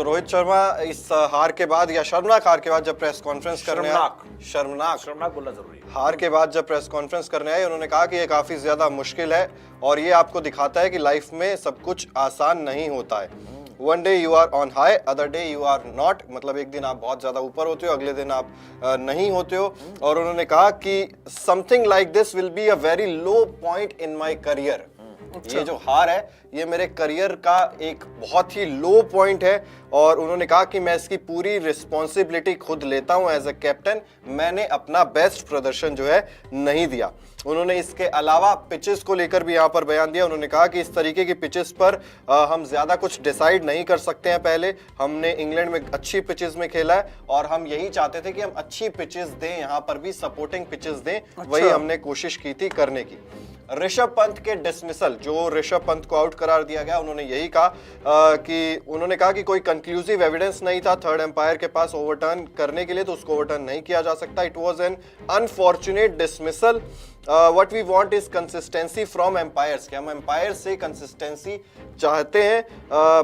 तो रोहित शर्मा इस हार के बाद या शर्मनाक हार के बाद जब प्रेस कॉन्फ्रेंस करने शर्मनाक बोलना जरूरी है। हार के बाद जब प्रेस कॉन्फ्रेंस करने आए उन्होंने कहा कि ये काफी ज्यादा मुश्किल है और ये आपको दिखाता है कि लाइफ में सब कुछ आसान नहीं होता है। One day you are on high, other day you are not, मतलब एक दिन आप बहुत ज्यादा ऊपर होते हो, अगले दिन आप नहीं होते हो। और उन्होंने कहा कि something like this will be a very low point in my career. ये जो हार है ये मेरे करियर का एक बहुत ही लो पॉइंट है और उन्होंने कहा कि मैं इसकी पूरी रिस्पॉन्सिबिलिटी खुद लेता हूं एज अ कैप्टन। मैंने अपना बेस्ट प्रदर्शन जो है नहीं दिया। उन्होंने इसके अलावा पिचेस को लेकर भी यहाँ पर बयान दिया। उन्होंने कहा कि इस तरीके की पिचेस पर हम ज्यादा कुछ डिसाइड नहीं कर सकते हैं। पहले हमने इंग्लैंड में अच्छी पिचेस में खेला है और हम यही चाहते थे कि हम अच्छी पिचेस दें, यहाँ पर भी सपोर्टिंग पिचेस दें। वही हमने कोशिश की थी करने की। ऋषभ पंत के डिसमिसल, जो ऋषभ पंत को आउट करार दिया गया, उन्होंने यही कहा कि उन्होंने कहा कि कोई कंक्लूसिव एविडेंस नहीं था थर्ड एम्पायर के पास ओवरटर्न करने के लिए, तो उसको ओवरटर्न नहीं किया जा सकता। It was an unfortunate dismissal. What we want is consistency from umpires, कि हम एम्पायर से कंसिस्टेंसी चाहते हैं।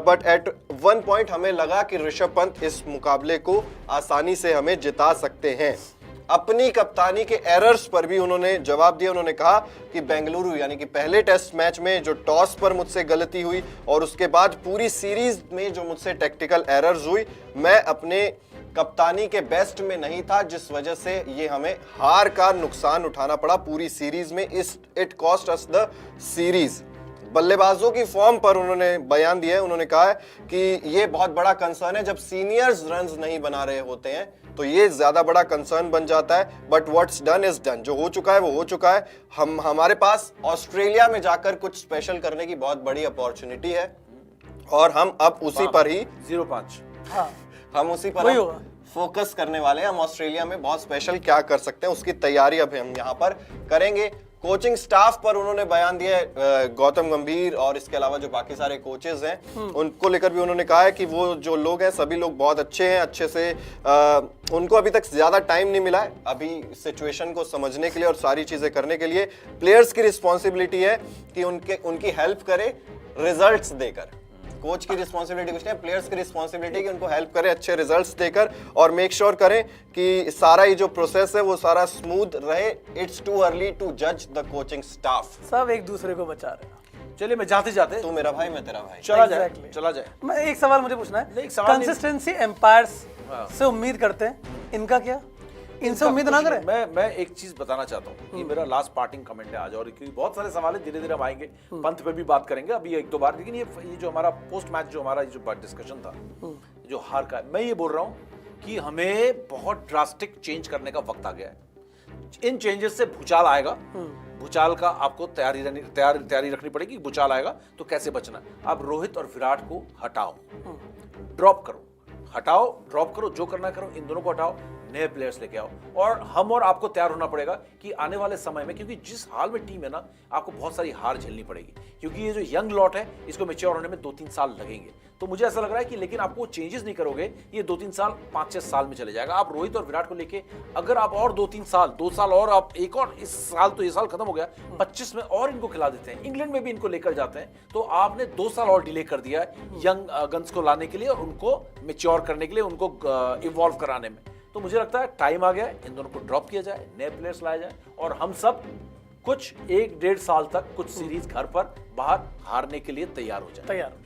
बट एट वन पॉइंट हमें लगा कि ऋषभ पंत इस मुकाबले को आसानी से हमें जिता सकते हैं। अपनी कप्तानी के एरर्स पर भी उन्होंने जवाब दिया। उन्होंने कहा कि बेंगलुरु यानी कि पहले टेस्ट मैच में जो टॉस पर मुझसे गलती हुई और उसके बाद पूरी सीरीज में जो मुझसे टेक्टिकल एरर्स हुई, मैं अपने कप्तानी के बेस्ट में नहीं था, जिस वजह से ये हमें हार का नुकसान उठाना पड़ा पूरी सीरीज में। It cost us the series. बल्लेबाजों की फॉर्म पर उन्होंने बयान दिया है। उन्होंने कहा है कि ये बहुत बड़ा कंसर्न है, जब सीनियर्स रन्स नहीं बना रहे होते हैं तो ये ज्यादा बड़ा कंसर्न बन जाता है। But what's done is done, जो हो चुका है वो हो चुका है। हमारे पास ऑस्ट्रेलिया में जाकर कुछ स्पेशल करने की बहुत बड़ी अपॉर्चुनिटी है और हम अब उसी पर ही 0-5 हम उसी पर फोकस करने वाले हैं। हम ऑस्ट्रेलिया में बहुत स्पेशल क्या कर सकते हैं उसकी तैयारी अब हम यहाँ पर करेंगे। कोचिंग स्टाफ पर उन्होंने बयान दिया है, गौतम गंभीर और इसके अलावा जो बाकी सारे कोचेज हैं उनको लेकर भी उन्होंने कहा है कि वो जो लोग हैं सभी लोग बहुत अच्छे हैं, अच्छे से उनको अभी तक ज्यादा टाइम नहीं मिला है अभी सिचुएशन को समझने के लिए और सारी चीजें करने के लिए। प्लेयर्स की रिस्पॉन्सिबिलिटी है कि उनकी हेल्प करे रिजल्ट्स देकर। कोच की रिस्पॉन्सिबिलिटी कुछ नहीं, प्लेयर्स की रिस्पॉन्सिबिलिटी कि उनको हेल्प करें अच्छे रिजल्ट्स देकर और मेक श्योर करें कि सारा ये जो प्रोसेस है वो सारा स्मूथ रहे। इट्स टू अर्ली टू जज द कोचिंग स्टाफ। सब एक दूसरे को बचा रहे हैं। चलिए मैं जाते जाते, तू मेरा भाई मैं तेरा भाई, चला जाए। मैं एक सवाल मुझे पूछना है, एक सवाल कंसिस्टेंसी एम्पायर्स से उम्मीद करते हैं, इनका क्या? इनसे उम्मीद ना करें। मैं एक चीज बताना चाहता हूँ, ये मेरा लास्ट पार्टिंग कमेंट है आज, और क्योंकि बहुत सारे सवाल है, धीरे धीरे हम आएंगे पंथ पे भी बात करेंगे अभी एक दो बार, लेकिन ये जो हमारा पोस्ट मैच जो हमारा जो डिस्कशन था जो हार का, मैं ये बोल रहा हूँ कि हमें बहुत ड्रास्टिक चेंज करने का वक्त आ गया है। इन चेंजेस से भूचाल आएगा, भूचाल का आपको तैयारी रखनी पड़ेगी। भूचाल आएगा तो कैसे बचना। आप रोहित और विराट को हटाओ, ड्रॉप करो, हटाओ, ड्रॉप करो, जो करना करो, इन दोनों को हटाओ, नए प्लेयर्स लेके आओ। और हम और आपको तैयार होना पड़ेगा कि आने वाले समय में, क्योंकि जिस हाल में टीम है ना, आपको बहुत सारी हार झेलनी पड़ेगी, क्योंकि ये जो यंग लॉट है इसको मैच्योर होने में 2-3 साल लगेंगे। तो मुझे ऐसा लग रहा है कि लेकिन आपको चेंजेस नहीं करोगे, ये 2-3 साल 5-6 साल में चले जाएगा। आप रोहित और विराट को लेके अगर आप और 2-3 साल, 2 साल और आप एक और, इस साल तो ये साल खत्म हो गया, 25 में और इनको खिला देते हैं, इंग्लैंड में भी इनको लेकर जाते हैं, तो आपने 2 साल और डिले कर दिया है यंग गन्स को लाने के लिए और उनको मैच्योर करने के लिए, उनको इवॉल्व कराने में। तो मुझे लगता है टाइम आ गया है, इन दोनों को ड्रॉप किया जाए, नए प्लेयर्स लाए जाए और हम सब कुछ 1-1.5 साल तक कुछ सीरीज घर पर बाहर हारने के लिए तैयार हो जाए।